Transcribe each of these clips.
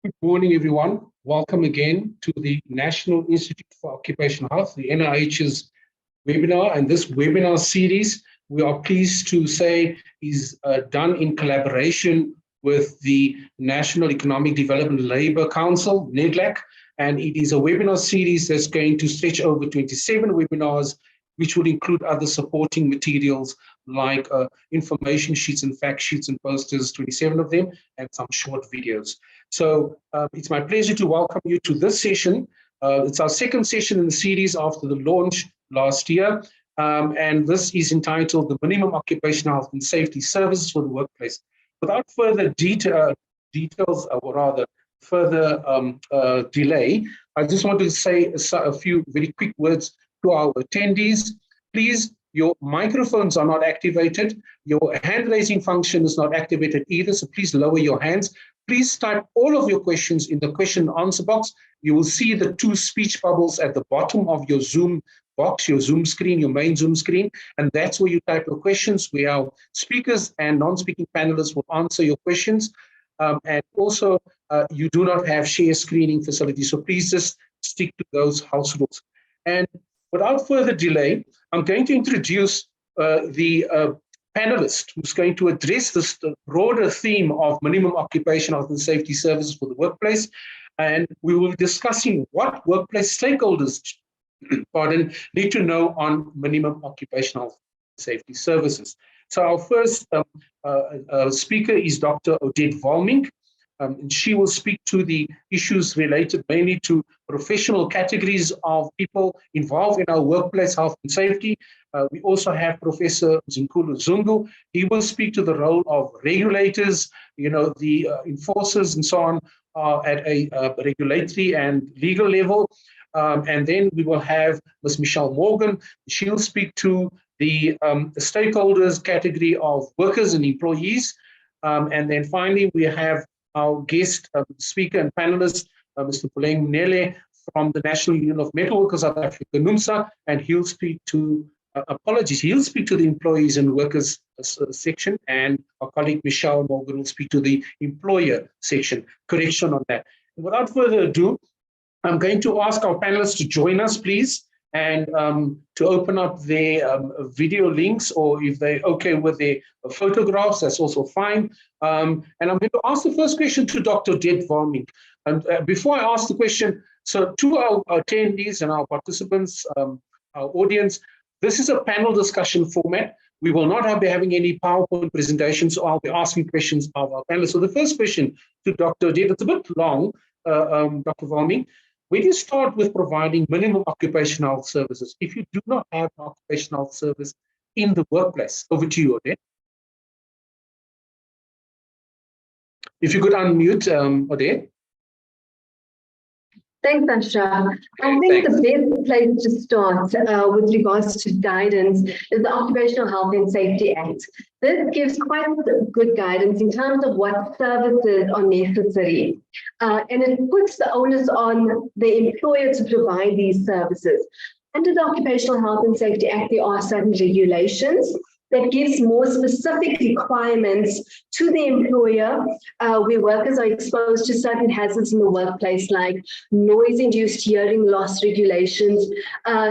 Good morning, everyone. Welcome again to the National Institute for Occupational Health, the NIOH's webinar. And this webinar series, we are pleased to say, is done in collaboration with the National Economic Development Labour Council, NEDLAC. And it is a webinar series that's going to stretch over 27 webinars, which will include other supporting materials like information sheets and fact sheets and posters, 27 of them, and some short videos. So it's my pleasure to welcome you to this session. It's our second session in the series after the launch last year. And this is entitled The Minimum Occupational Health and Safety Services for the Workplace. Without further details, or rather further delay, I just want to say a few very quick words to our attendees. Please, your microphones are not activated. Your hand raising function is not activated either, so please lower your hands. Please type all of your questions in the question and answer box. You will see the two speech bubbles at the bottom of your Zoom box, your Zoom screen, your main Zoom screen, and that's where you type your questions, where our speakers and non-speaking panelists will answer your questions. And also, you do not have share screening facilities, so please just stick to those house rules. And without further delay, I'm going to introduce the panelist who's going to address this broader theme of minimum occupational health and safety services for the workplace. And we will be discussing what workplace stakeholders need to know on minimum occupational safety services. So our first speaker is Dr. Odette Volmink. And she will speak to the issues related mainly to professional categories of people involved in our workplace health and safety. We also have Professor Zinkulu Zungu. He will speak to the role of regulators, the enforcers and so on at a regulatory and legal level. And then we will have Ms. Michelle Morgan. She will speak to the stakeholders category of workers and employees. And then finally, we have our guest speaker and panelist, Mr. Puleng Nele from the National Union of Metal Workers South Africa, NUMSA, and he'll speak to, he'll speak to the employees and workers section, and our colleague Michelle Morgan will speak to the employer section. Correction on that. And without further ado, I'm going to ask our panelists to join us, please, and to open up their video links, or if they're okay with their photographs, that's also fine. And I'm going to ask the first question to Dr. Odette Volmink. And before I ask the question, so to our attendees and our participants, our audience, this is a panel discussion format. We will not be having any PowerPoint presentations, so I'll be asking questions of our panelists. So the first question to Dr. Odette, it's a bit long, Dr. Volmink. When you start with providing minimum occupational services, if you do not have an occupational service in the workplace, over to you, Odette. If you could unmute, Odette. Thanks, Asha. I think the best place to start with regards to guidance is the Occupational Health and Safety Act. This gives quite good guidance in terms of what services are necessary. And it puts the onus on the employer to provide these services. Under the Occupational Health and Safety Act, there are certain regulations that gives more specific requirements to the employer where workers are exposed to certain hazards in the workplace, like noise-induced hearing loss regulations,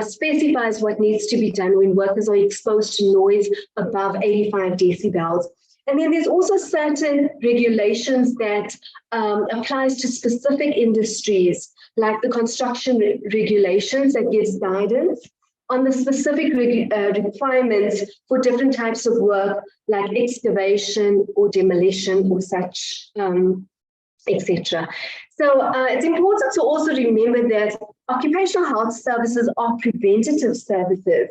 specifies what needs to be done when workers are exposed to noise above 85 decibels. And then there's also certain regulations that applies to specific industries, like the construction regulations that gives guidance on the specific requirements for different types of work, like excavation or demolition or such, etc. So it's important to also remember that occupational health services are preventative services.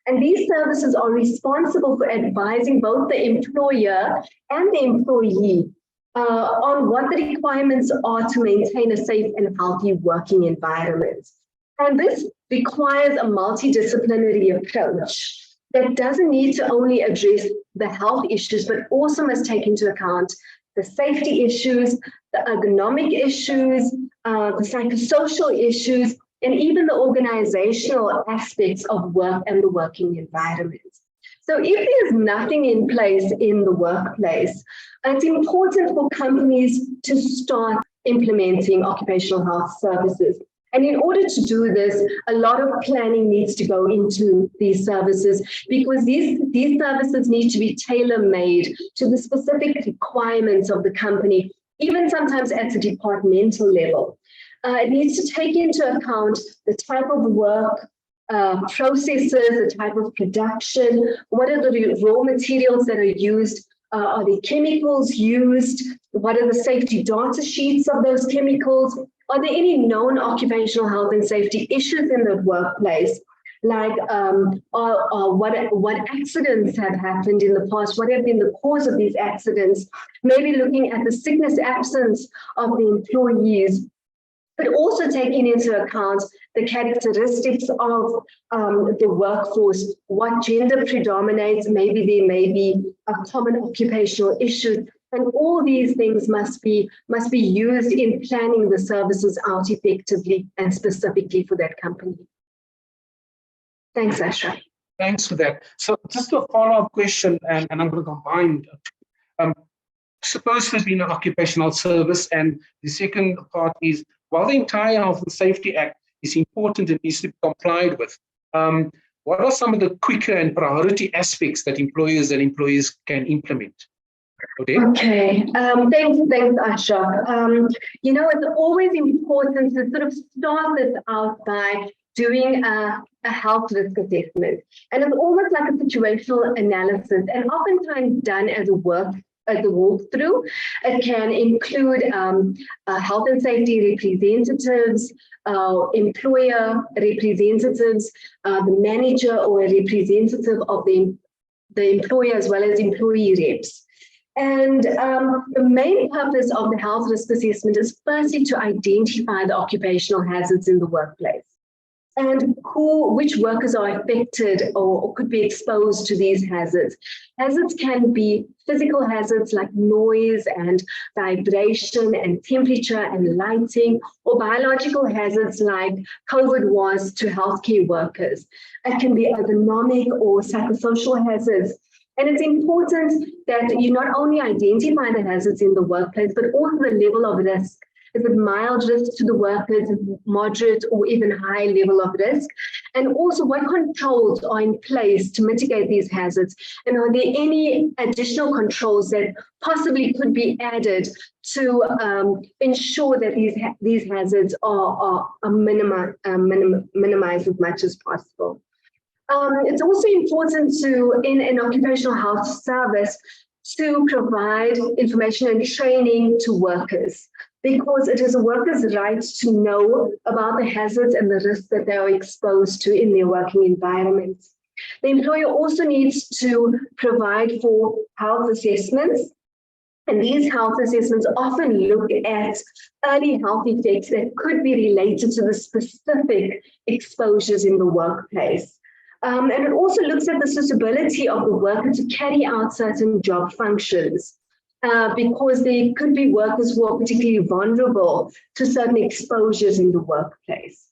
And these services are responsible for advising both the employer and the employee on what the requirements are to maintain a safe and healthy working environment. And this requires a multidisciplinary approach that doesn't need to only address the health issues, but also must take into account the safety issues, the ergonomic issues, the psychosocial issues, and even the organizational aspects of work and the working environment. So if there's nothing in place in the workplace, it's important for companies to start implementing occupational health services. And in order to do this, a lot of planning needs to go into these services, because these services need to be tailor-made to the specific requirements of the company, even sometimes at a departmental level. It needs to take into account the type of work, processes, the type of production, what are the raw materials that are used, are the chemicals used, what are the safety data sheets of those chemicals, are there any known occupational health and safety issues in the workplace, like what accidents have happened in the past, what have been the cause of these accidents, maybe looking at the sickness absence of the employees, but also taking into account the characteristics of the workforce, what gender predominates, maybe there may be a common occupational issue, and all these things must be used in planning the services out effectively and specifically for that company. Thanks, Ashraf. Thanks for that. So just a follow-up question, and I'm going to combine. Suppose there's been an occupational service, and the second part is, while the entire Health and Safety Act is important and needs to be complied with, what are some of the quicker and priority aspects that employers and employees can implement? Okay, thanks, Ashraf. You know, it's always important to sort of start this out by doing a health risk assessment. And it's almost like a situational analysis, and oftentimes done as a walkthrough. It can include health and safety representatives, employer representatives, the manager or a representative of the employer, as well as employee reps. And the main purpose of the health risk assessment is firstly to identify the occupational hazards in the workplace and which workers are affected or could be exposed to these hazards. Hazards can be physical hazards like noise and vibration and temperature and lighting, or biological hazards like COVID was to healthcare workers. It can be ergonomic or psychosocial hazards. And it's important that you not only identify the hazards in the workplace, but also the level of risk. Is it mild risk to the workers, moderate or even high level of risk? And also what controls are in place to mitigate these hazards? And are there any additional controls that possibly could be added to ensure that these hazards are minimized as much as possible? It's also important to, in an occupational health service, to provide information and training to workers, because it is a worker's right to know about the hazards and the risks that they are exposed to in their working environment. The employer also needs to provide for health assessments, and these health assessments often look at early health effects that could be related to the specific exposures in the workplace. And it also looks at the suitability of the worker to carry out certain job functions, because there could be workers who are particularly vulnerable to certain exposures in the workplace.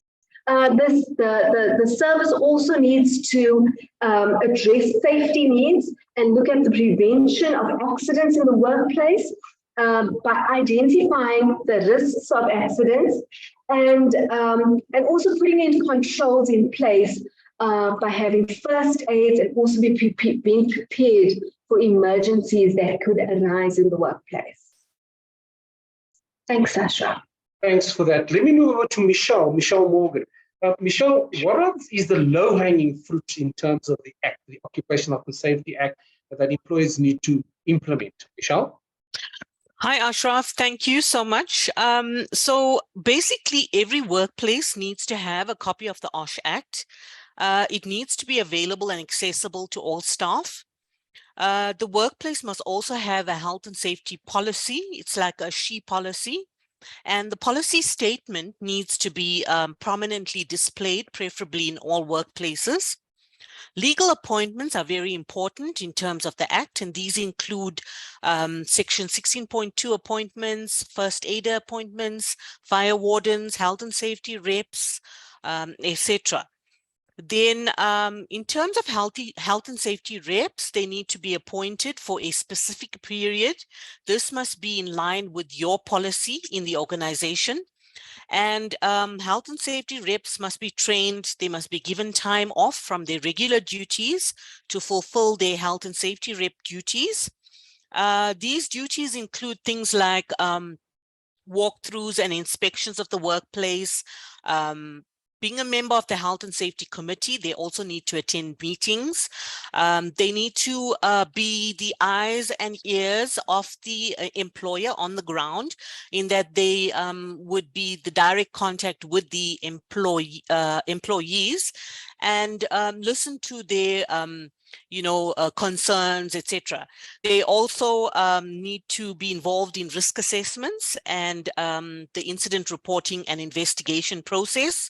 The service also needs to address safety needs and look at the prevention of accidents in the workplace by identifying the risks of accidents and also putting in controls in place by having first aids and also being prepared for emergencies that could arise in the workplace. Thanks, Sasha. Thanks for that. Let me move over to Michelle Morgan. Michelle, what is the low-hanging fruit in terms of the Act, the Occupational Health and Safety Act, that employers need to implement? Michelle? Hi, Ashraf. Thank you so much. So basically, every workplace needs to have a copy of the OSH Act. It needs to be available and accessible to all staff. The workplace must also have a health and safety policy. It's like a SHE policy. And the policy statement needs to be prominently displayed, preferably in all workplaces. Legal appointments are very important in terms of the Act, and these include Section 16.2 appointments, first aider appointments, fire wardens, health and safety reps, etc. Then in terms of health and safety reps, they need to be appointed for a specific period. This must be in line with your policy in the organization. And health and safety reps must be trained. They must be given time off from their regular duties to fulfill their health and safety rep duties. These duties include things like walkthroughs and inspections of the workplace. Being a member of the Health and Safety Committee, they also need to attend meetings. They need to be the eyes and ears of the employer on the ground, in that they would be the direct contact with the employees, and listen to their concerns, etc. They also need to be involved in risk assessments and the incident reporting and investigation process.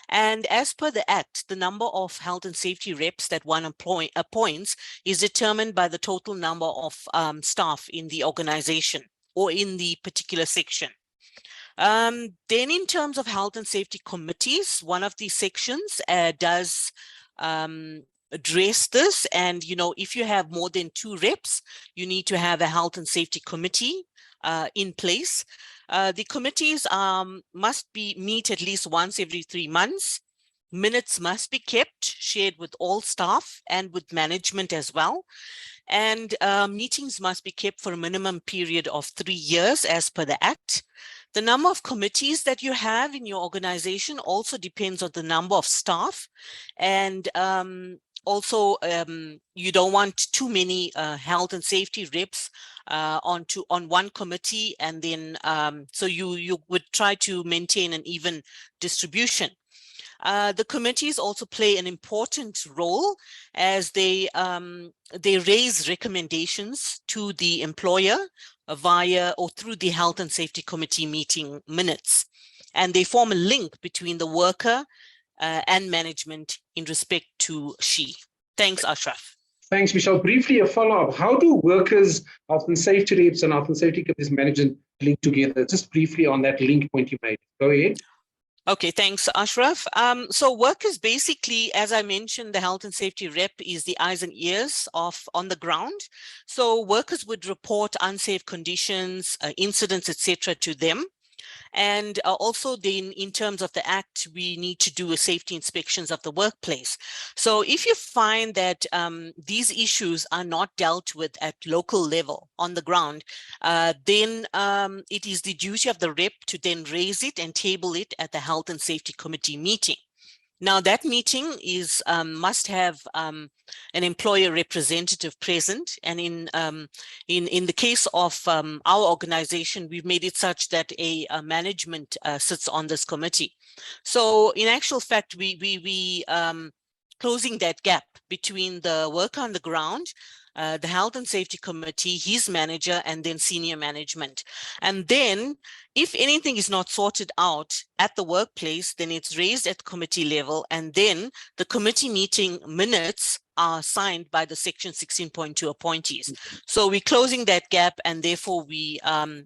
And as per the Act, the number of health and safety reps that one appoints is determined by the total number of staff in the organization or in the particular section. Then in terms of health and safety committees, one of these sections does address this. And, if you have more than 2 reps, you need to have a health and safety committee in place. The committees must meet at least once every 3 months. Minutes must be kept, shared with all staff and with management as well. And meetings must be kept for a minimum period of 3 years as per the Act. The number of committees that you have in your organization also depends on the number of staff. And also, you don't want too many health and safety reps on one committee, and then so you would try to maintain an even distribution. The committees also play an important role as they raise recommendations to the employer via or through the Health and Safety Committee meeting minutes. And they form a link between the worker and management in respect to SHE. Thanks, Ashraf. Thanks, Michelle. Briefly, a follow-up. How do workers, health and safety reps and health and safety committees management link together? Just briefly on that link point you made. Go ahead. Okay, thanks, Ashraf. So workers basically, as I mentioned, the health and safety rep is the eyes and ears on the ground. So workers would report unsafe conditions, incidents, etc. to them. And also then in terms of the Act, we need to do a safety inspections of the workplace. So if you find that these issues are not dealt with at local level on the ground, then it is the duty of the rep to then raise it and table it at the Health and Safety Committee meeting. Now that meeting is must have an employer representative present, and in the case of our organization, we've made it such that a management sits on this committee. So in actual fact, we closing that gap between the worker on the ground, the Health and Safety Committee, his manager, and then senior management. And then if anything is not sorted out at the workplace, then it's raised at committee level, and then the committee meeting minutes are signed by the Section 16.2 appointees. So we're closing that gap, and therefore we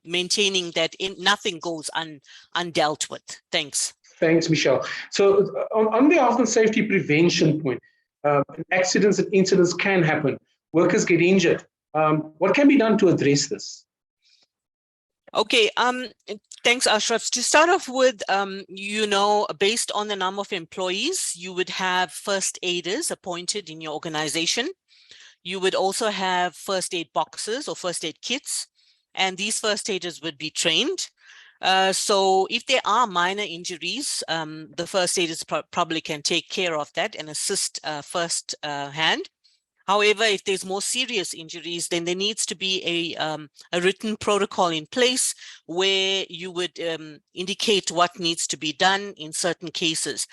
maintaining that nothing goes undealt with. Thanks. Thanks, Michelle. So on the health and safety prevention point, accidents and incidents can happen. Workers get injured. What can be done to address this? Okay, thanks, Ashraf. To start off with, based on the number of employees, you would have first aiders appointed in your organization. You would also have first aid boxes or first aid kits, and these first aiders would be trained. So if there are minor injuries, the first aiders probably can take care of that and assist first hand. However, if there's more serious injuries, then there needs to be a written protocol in place where you would indicate what needs to be done in certain cases.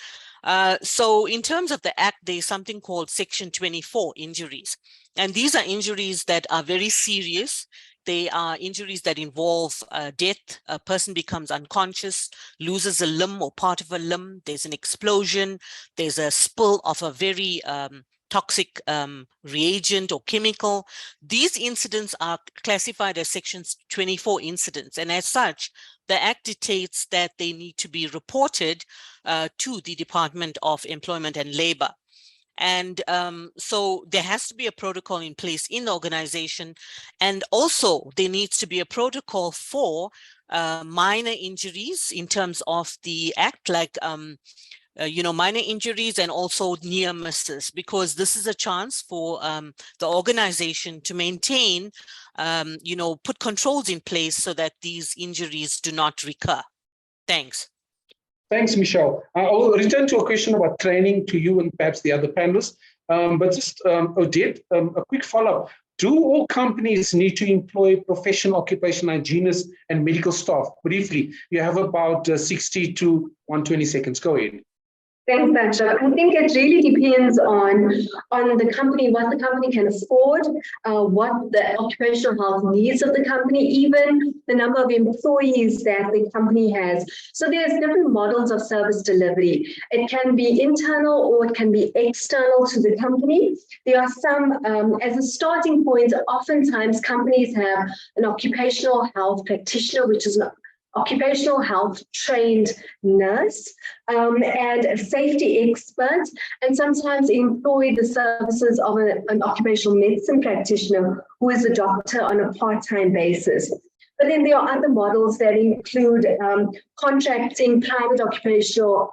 So in terms of the Act, there's something called Section 24 injuries. And these are injuries that are very serious. They are injuries that involve death. A person becomes unconscious, loses a limb or part of a limb. There's an explosion. There's a spill of a very toxic reagent or chemical. These incidents are classified as Sections 24 incidents, and as such, the Act dictates that they need to be reported to the Department of Employment and Labor. And so there has to be a protocol in place in the organization. And also there needs to be a protocol for minor injuries in terms of the Act, like minor injuries and also near misses, because this is a chance for the organization to maintain, put controls in place so that these injuries do not recur. Thanks. Thanks, Michelle. I'll return to a question about training to you and perhaps the other panelists. But just, Odette, a quick follow-up. Do all companies need to employ professional occupational hygienists and medical staff? Briefly, you have about 60 to 120 seconds. Go ahead. Thanks, Ashraf. I think it really depends on the company, what the company can afford, what the occupational health needs of the company, even the number of employees that the company has. So there's different models of service delivery. It can be internal or it can be external to the company. There are some, as a starting point, oftentimes companies have an occupational health practitioner, which is an occupational health trained nurse and a safety expert, and sometimes employ the services of an occupational medicine practitioner who is a doctor on a part-time basis. But then there are other models that include contracting private occupational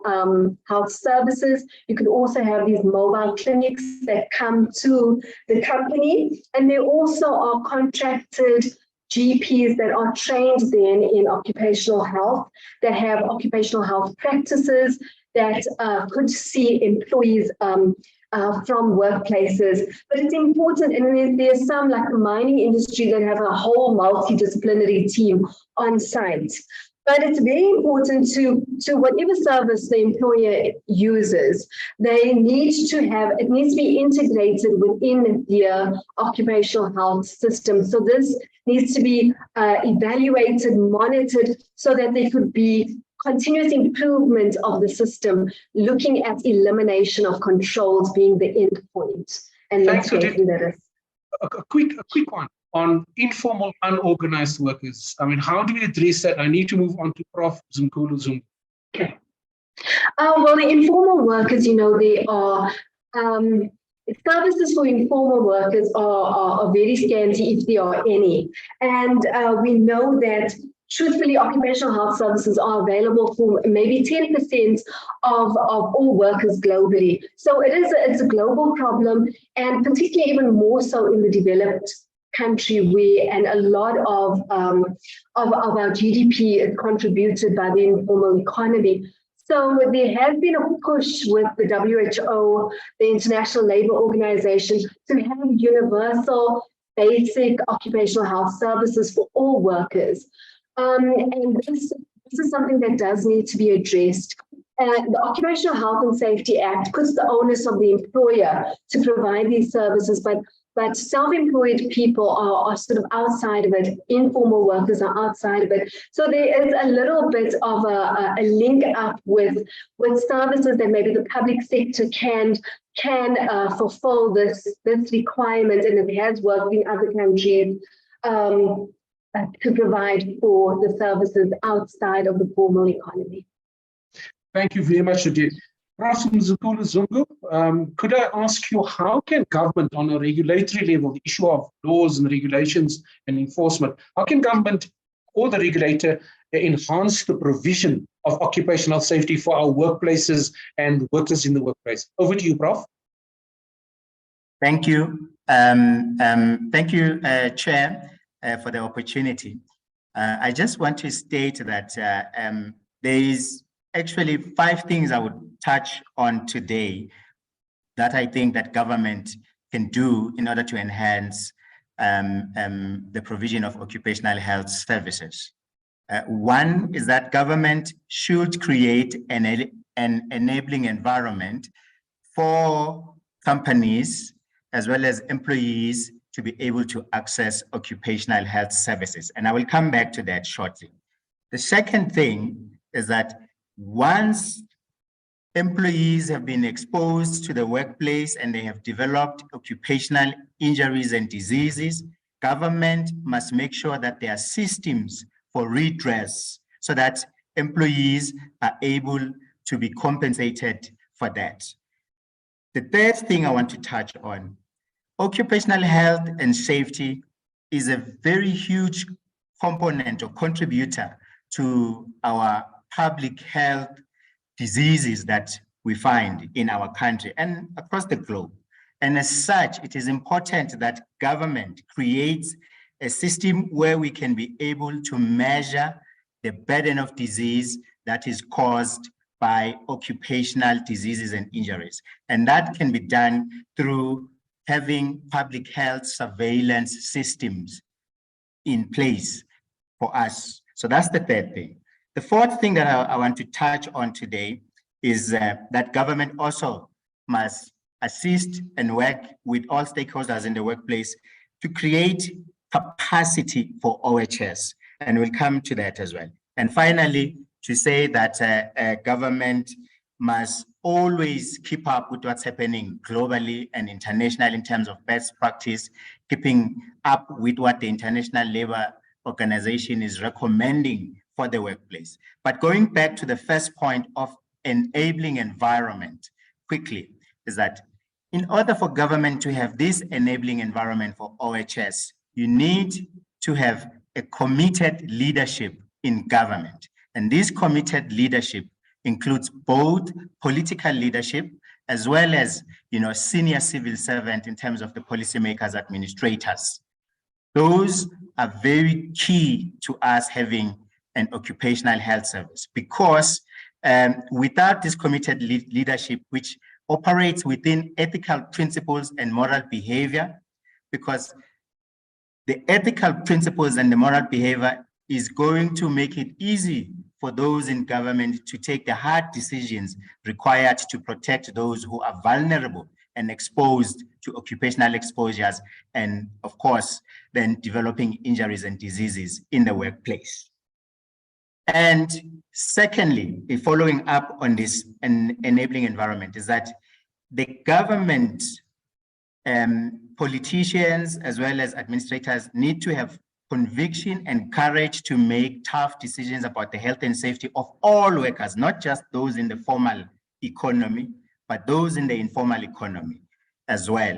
health services. You can also have these mobile clinics that come to the company, and there also are contracted GPs that are trained then in occupational health, that have occupational health practices that could see employees from workplaces. But it's important, and there's some like the mining industry that have a whole multidisciplinary team on site. But it's very important to whatever service the employer uses, they need to have, it needs to be integrated within their occupational health system. So this needs to be evaluated, monitored, so that there could be continuous improvement of the system, looking at elimination of controls being the end point, and not taking the risk. A quick one on informal, unorganized workers. I mean, how do we address that? I need to move on to Prof. Zungulu Zungu. Okay. Well, the informal workers, they are services for informal workers are very scanty, if there are any. And we know that truthfully, occupational health services are available for maybe 10% of all workers globally. So it's a global problem, and particularly even more so in the developed country where, and a lot of our GDP is contributed by the informal economy. So there has been a push with the WHO, the International Labour Organization, to have universal basic occupational health services for all workers. And this is something that does need to be addressed. The Occupational Health and Safety Act puts the onus on the employer to provide these services, but self-employed people are sort of outside of it. Informal workers are outside of it. So there is a little bit of a link up with services that maybe the public sector can fulfill this requirement, and it has worked in other countries to provide for the services outside of the formal economy. Thank you very much, Odette. Prof. Zungulu Zungu, could I ask you, how can government on a regulatory level, the issue of laws and regulations and enforcement, how can government or the regulator enhance the provision of occupational safety for our workplaces and workers in the workplace? Over to you, Prof. Thank you. Thank you, Chair, for the opportunity. I just want to state that there is actually 5 things I would touch on today that I think that government can do in order to enhance the provision of occupational health services. One is that government should create an enabling environment for companies as well as employees to be able to access occupational health services. And I will come back to that shortly. The second thing is that once employees have been exposed to the workplace and they have developed occupational injuries and diseases, government must make sure that there are systems for redress so that employees are able to be compensated for that. The third thing I want to touch on, occupational health and safety is a very huge component or contributor to our public health diseases that we find in our country and across the globe. And as such, it is important that government creates a system where we can be able to measure the burden of disease that is caused by occupational diseases and injuries. And that can be done through having public health surveillance systems in place for us. So that's the third thing. The fourth thing that I want to touch on today is that government also must assist and work with all stakeholders in the workplace to create capacity for OHS. And we'll come to that as well. And finally, to say that government must always keep up with what's happening globally and internationally in terms of best practice, keeping up with what the International Labour Organization is recommending for the workplace. But going back to the first point of enabling environment quickly, is that in order for government to have this enabling environment for OHS, you need to have a committed leadership in government. And this committed leadership includes both political leadership as well as, senior civil servant in terms of the policymakers, administrators. Those are very key to us having an occupational health service, because without this committed leadership, which operates within ethical principles and moral behavior, because the ethical principles and the moral behavior is going to make it easy for those in government to take the hard decisions required to protect those who are vulnerable and exposed to occupational exposures, and of course, then developing injuries and diseases in the workplace. And secondly, following up on this enabling environment, is that the government, politicians as well as administrators need to have conviction and courage to make tough decisions about the health and safety of all workers, not just those in the formal economy, but those in the informal economy as well.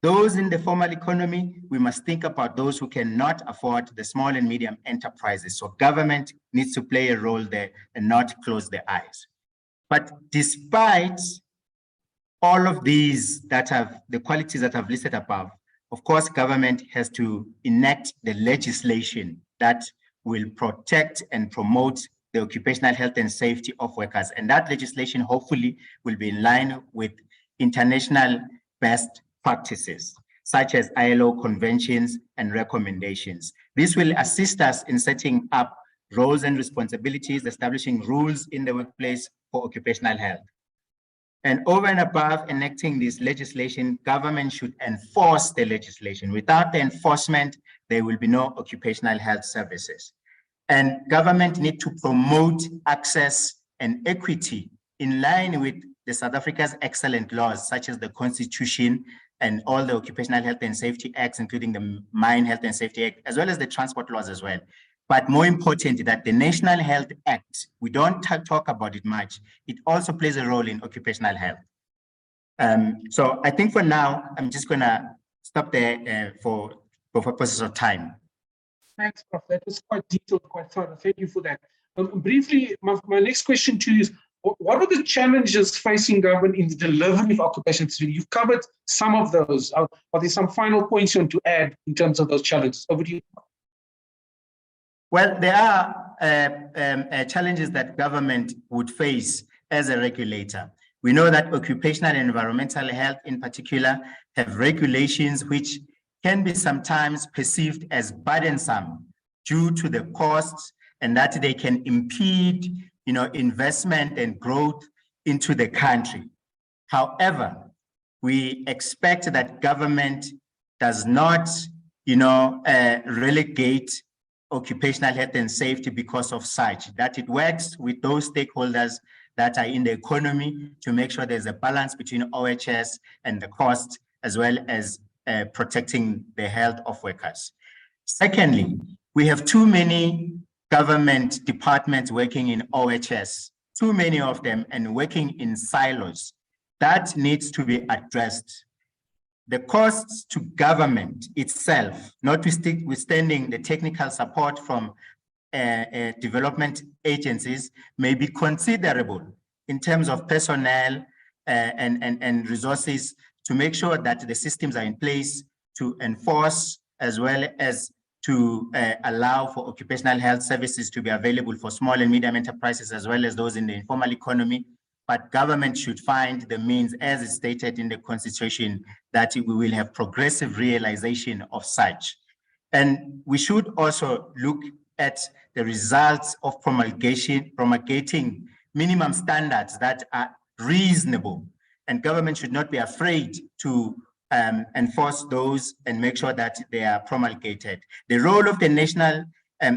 Those in the formal economy, we must think about those who cannot afford the small and medium enterprises. So government needs to play a role there and not close their eyes. But despite all of these that have the qualities that I've listed above, of course, government has to enact the legislation that will protect and promote the occupational health and safety of workers. And that legislation hopefully will be in line with international best practices, such as ILO conventions and recommendations. This will assist us in setting up roles and responsibilities, establishing rules in the workplace for occupational health. And over and above enacting this legislation, government should enforce the legislation. Without the enforcement, there will be no occupational health services. And government need to promote access and equity in line with the South Africa's excellent laws, such as the Constitution and all the Occupational Health and Safety Acts, including the Mine Health and Safety Act, as well as the transport laws as well. But more important, that the National Health Act, we don't talk about it much. It also plays a role in occupational health. So I think for now, I'm just gonna stop there for purposes of time. Thanks, Prof. That was quite detailed, quite thorough. Thank you for that. Briefly, my next question to you is, what are the challenges facing government in the delivery of occupational safety? You've covered some of those. Are there some final points you want to add in terms of those challenges? Over to you. Well, there are challenges that government would face as a regulator. We know that occupational and environmental health in particular have regulations which can be sometimes perceived as burdensome due to the costs, and that they can impede, investment and growth into the country. However, we expect that government does not, relegate occupational health and safety because of such, that it works with those stakeholders that are in the economy to make sure there's a balance between OHS and the cost, as well as protecting the health of workers. Secondly, we have too many government departments working in OHS, too many of them, and working in silos. That needs to be addressed. The costs to government itself, notwithstanding the technical support from development agencies, may be considerable in terms of personnel and resources to make sure that the systems are in place to enforce, as well as to allow for occupational health services to be available for small and medium enterprises, as well as those in the informal economy. But government should find the means, as is stated in the Constitution, that we will have progressive realization of such. And we should also look at the results of promulgating minimum standards that are reasonable. And government should not be afraid to enforce those and make sure that they are promulgated. The role of the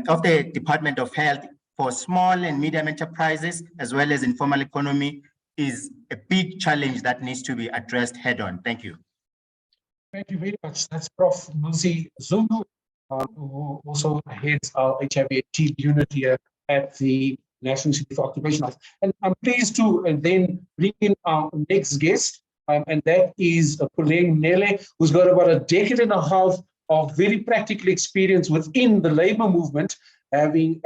of the Department of Health for small and medium enterprises, as well as informal economy, is a big challenge that needs to be addressed head on. Thank you. Thank you very much. That's Prof. Muzi Zulu, who also heads our HIV/AIDS unit here at the National Institute for Occupational Health. And I'm pleased to then bring in our next guest, and that is Puleng Nele, who's got about a decade and a half of very practical experience within the labor movement, having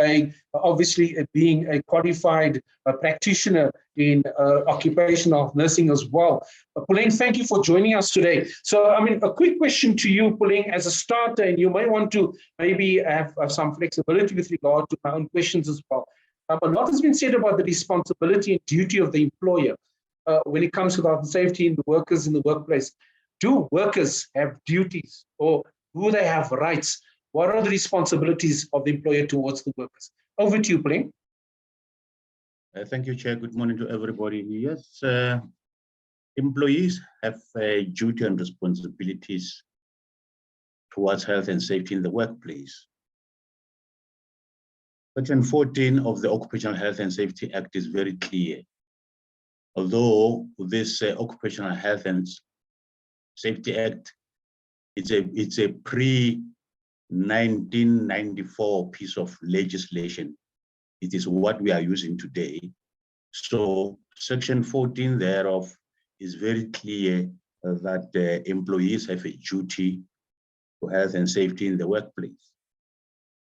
obviously being a qualified practitioner in occupational nursing as well. Puleng, thank you for joining us today. So, I mean, a quick question to you, Puleng, as a starter, and you may want to maybe have some flexibility with regard to my own questions as well. A lot has been said about the responsibility and duty of the employer when it comes to health and safety in the workers in the workplace. Do workers have duties, or do they have rights? What are the responsibilities of the employer towards the workers? Over to you, Puleng. Thank you, Chair. Good morning to everybody. Yes, employees have a duty and responsibilities towards health and safety in the workplace. Section 14 of the Occupational Health and Safety Act is very clear. Although this Occupational Health and Safety Act, it's a pre-1994 piece of legislation. It is what we are using today. So Section 14 thereof is very clear that employees have a duty to health and safety in the workplace.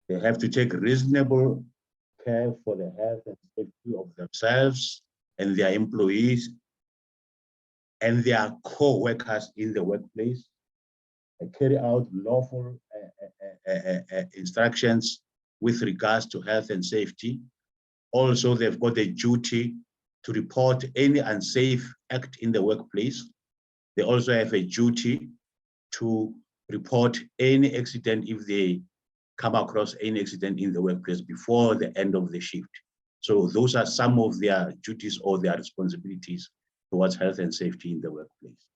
They have to take reasonable care for the health and safety of themselves and their employees and their co-workers in the workplace, and carry out lawful instructions with regards to health and safety. Also, they've got a duty to report any unsafe act in the workplace. They also have a duty to report any accident if they come across any accident in the workplace before the end of the shift. So those are some of their duties or their responsibilities towards health and safety in the workplace.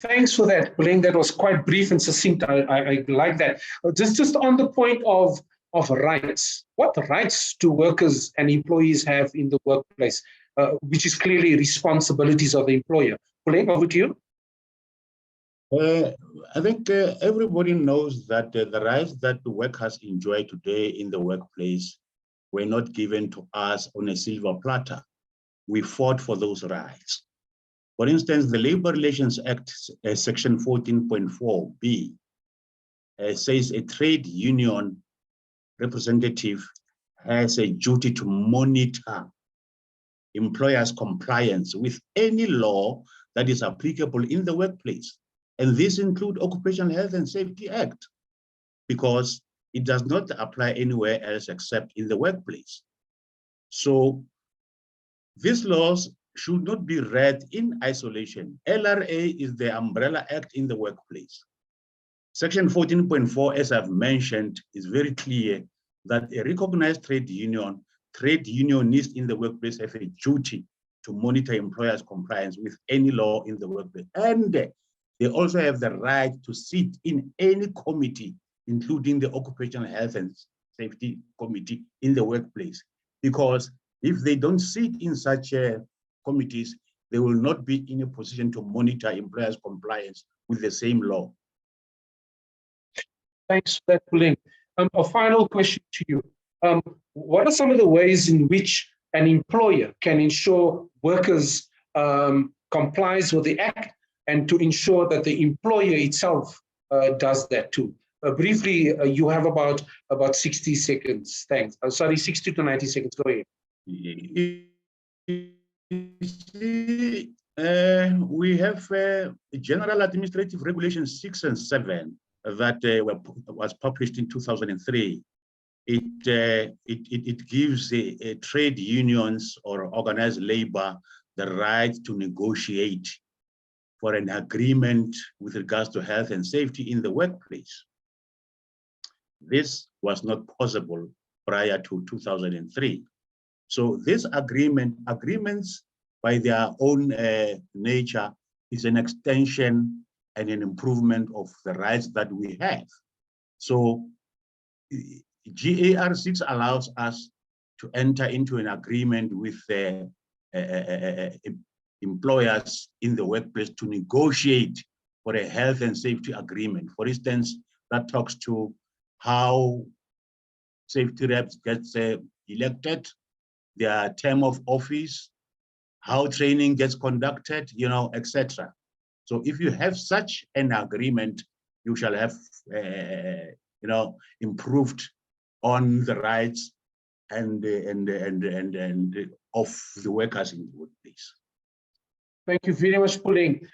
Thanks for that, Puleng. That was quite brief and succinct. I like that. Just on the point of rights, what rights do workers and employees have in the workplace, which is clearly responsibilities of the employer? Puleng, over to you. I think everybody knows that the rights that the workers enjoy today in the workplace were not given to us on a silver platter. We fought for those rights. For instance, the Labor Relations Act, Section 14.4b, says a trade union representative has a duty to monitor employers' compliance with any law that is applicable in the workplace. And this includes Occupational Health and Safety Act, because it does not apply anywhere else except in the workplace. So these laws should not be read in isolation. LRA is the umbrella act in the workplace. Section 14.4, as I've mentioned, is very clear that a recognized trade unionists in the workplace have a duty to monitor employers' compliance with any law in the workplace. And they also have the right to sit in any committee, including the Occupational Health and Safety Committee in the workplace. because if they don't sit in such committees, they will not be in a position to monitor employers' compliance with the same law. Thanks for that, Puling. A final question to you. What are some of the ways in which an employer can ensure workers complies with the Act, and to ensure that the employer itself does that too? Briefly, you have about 60 seconds. Thanks. Sorry, 60 to 90 seconds. Go ahead. We have General Administrative Regulations 6 and 7 that was published in 2003. It gives trade unions or organized labor the right to negotiate for an agreement with regards to health and safety in the workplace. This was not possible prior to 2003. So this agreements by their own nature is an extension and an improvement of the rights that we have. So GAR 6 allows us to enter into an agreement with employers in the workplace to negotiate for a health and safety agreement. For instance, that talks to how safety reps get elected, their term of office, how training gets conducted, etc. So if you have such an agreement, you shall have, improved on the rights and of the workers in the workplace. Thank you very much, Puling.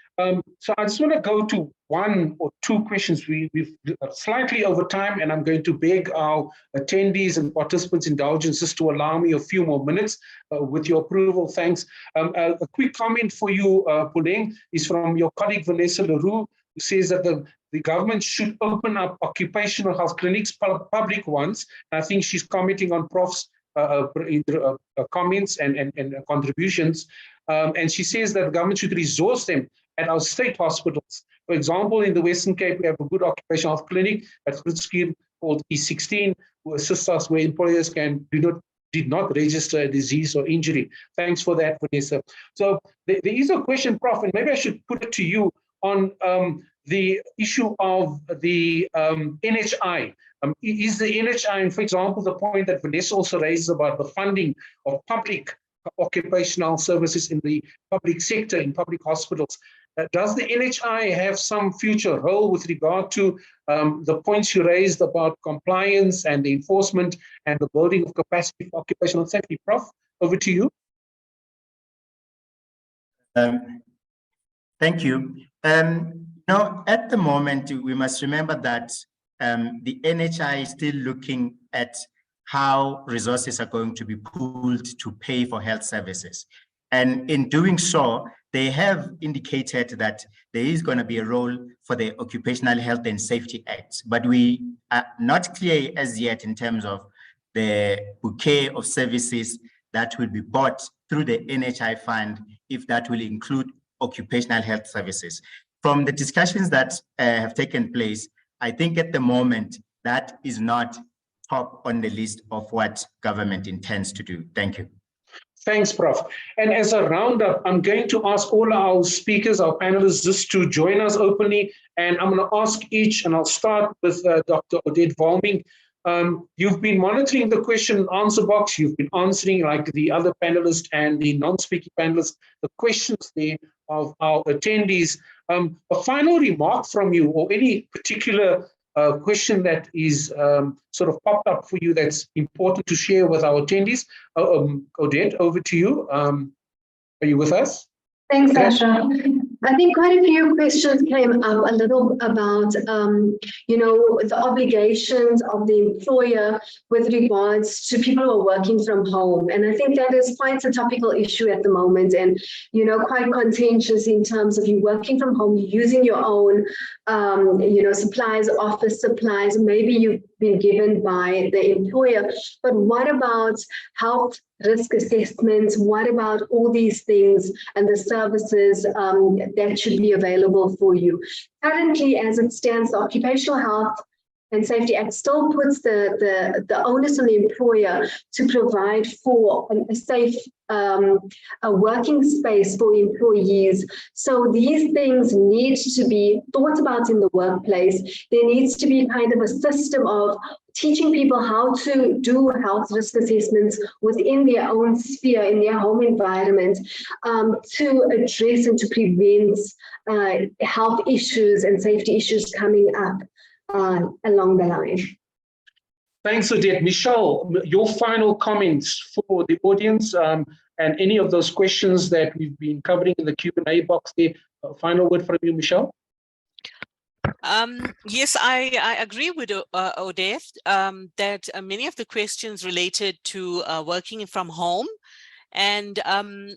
So I just want to go to one or two questions. We've slightly over time, and I'm going to beg our attendees and participants' indulgences to allow me a few more minutes with your approval. Thanks. A quick comment for you, Puling, is from your colleague Vanessa Leroux, who says that the government should open up occupational health clinics, public ones. And I think she's commenting on Prof's comments and contributions. And she says that the government should resource them at our state hospitals. For example, in the Western Cape, we have a good occupational health clinic at Grootskuur called E16, who assists us where employers did not register a disease or injury. Thanks for that, Vanessa. So there is a question, Prof, and maybe I should put it to you on the issue of the NHI. Is the NHI, and for example, the point that Vanessa also raises about the funding of public occupational services in the public sector, in public hospitals. Does the NHI have some future role with regard to the points you raised about compliance and the enforcement and the building of capacity for occupational safety? Prof, over to you. Thank you. Now, at the moment, we must remember that the NHI is still looking at how resources are going to be pooled to pay for health services. And in doing so, they have indicated that there is going to be a role for the Occupational Health and Safety Act, but we are not clear as yet in terms of the bouquet of services that will be bought through the NHI fund, if that will include occupational health services. From the discussions that have taken place, I think at the moment that is not top on the list of what government intends to do. Thank you. Thanks, Prof. And as a roundup, I'm going to ask all our speakers, our panelists, just to join us openly. And I'm going to ask each, and I'll start with Dr. Odette Volming. You've been monitoring the question and answer box. You've been answering, like the other panelists and the non-speaking panelists, the questions there of our attendees. A final remark from you, or any particular question that is sort of popped up for you that's important to share with our attendees. Odette, over to you. Are you with us? Thanks, Ashraf. I think quite a few questions came up a little about, the obligations of the employer with regards to people who are working from home. And I think that is quite a topical issue at the moment, and, quite contentious in terms of you working from home, using your own, supplies, office supplies, maybe you've been given by the employer. But what about health risk assessments? What about all these things and the services that should be available for you? Currently, as it stands, the Occupational Health and Safety Act still puts the onus on the employer to provide for a safe a working space for employees. So these things need to be thought about in the workplace. There needs to be kind of a system of teaching people how to do health risk assessments within their own sphere, in their home environment, to address and to prevent health issues and safety issues coming up along the line. Thanks, Odette. Michelle, your final comments for the audience and any of those questions that we've been covering in the Q&A box there. Final word from you, Michelle. Yes, I agree with Odette that many of the questions related to working from home. And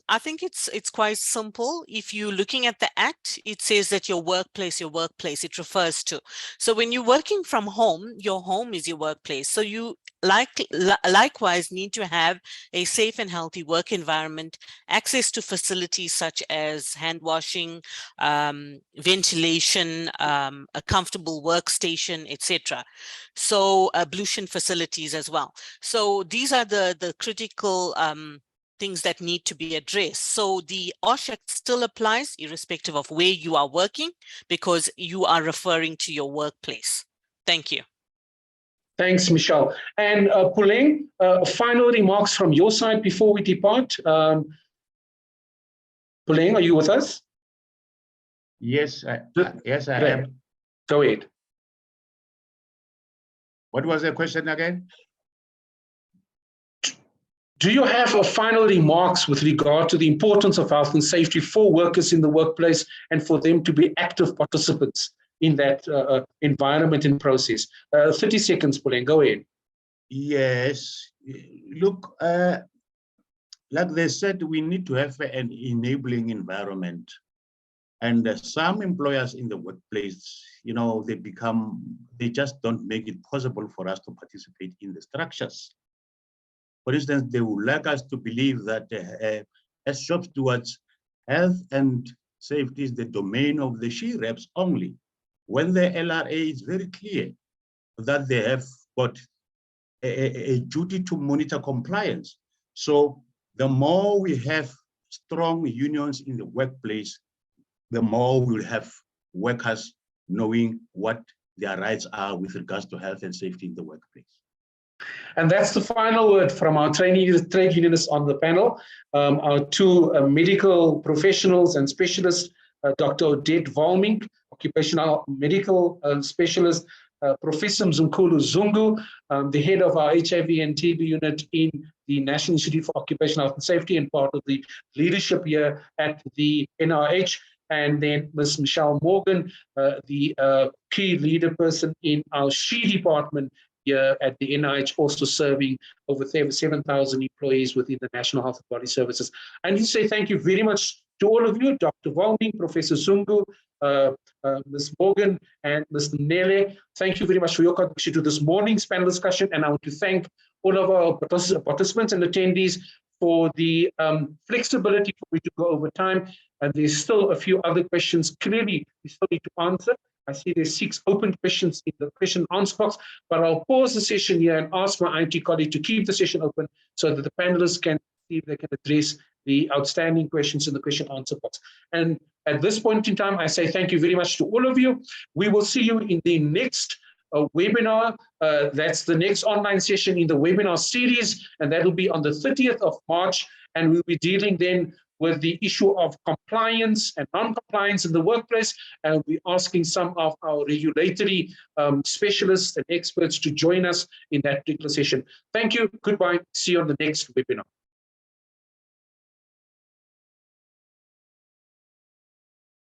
I think it's quite simple. If you're looking at the Act, it says that your workplace, it refers to. So when you're working from home, your home is your workplace. So you likewise need to have a safe and healthy work environment, access to facilities such as hand washing, ventilation, a comfortable workstation, etc. So ablution facilities as well. So these are the critical things that need to be addressed. So the OSH Act still applies irrespective of where you are working, because you are referring to your workplace. Thank you. Thanks, Michelle. And Puleng, final remarks from your side before we depart. Puleng, are you with us? Yes, yes, I Great. am. Go ahead. What was the question again? Do you have a final remarks with regard to the importance of health and safety for workers in the workplace and for them to be active participants in that environment and process? 30 seconds, Puleng, go ahead. Yes, look, like they said, we need to have an enabling environment. And some employers in the workplace, you know, they just don't make it possible for us to participate in the structures. For instance, they would like us to believe that as shop stewards, health and safety is the domain of the she-reps only, when the LRA is very clear that they have got a duty to monitor compliance. So the more we have strong unions in the workplace, the more we'll have workers knowing what their rights are with regards to health and safety in the workplace. And that's the final word from our trade unionists on the panel. Our two medical professionals and specialists, Dr. Odette Volmink, occupational medical specialist, Professor Mzumkulu Zungu, the head of our HIV and TB unit in the National Institute for Occupational Health and Safety and part of the leadership here at the NIOH, and then Ms. Michelle Morgan, the key leader person in our SHE department here at the NIH, also serving over 7,000 employees within the National Health and Body Services. I need to say thank you very much to all of you, Dr. Volmink, Professor Zungu, Ms. Morgan, and Mr. Nele. Thank you very much for your contribution to this morning's panel discussion. And I want to thank all of our participants and attendees for the flexibility for me to go over time. And there's still a few other questions clearly we still need to answer. I see there's 6 open questions in the question and answer box, but I'll pause the session here and ask my IT colleague to keep the session open so that the panelists can see if they can address the outstanding questions in the question and answer box. And at this point in time, I say thank you very much to all of you. We will see you in the next webinar. That's the next online session in the webinar series, and that will be on the 30th of March, and we'll be dealing then with the issue of compliance and non-compliance in the workplace, and we're asking some of our regulatory specialists and experts to join us in that particular session. Thank you, goodbye, see you on the next webinar.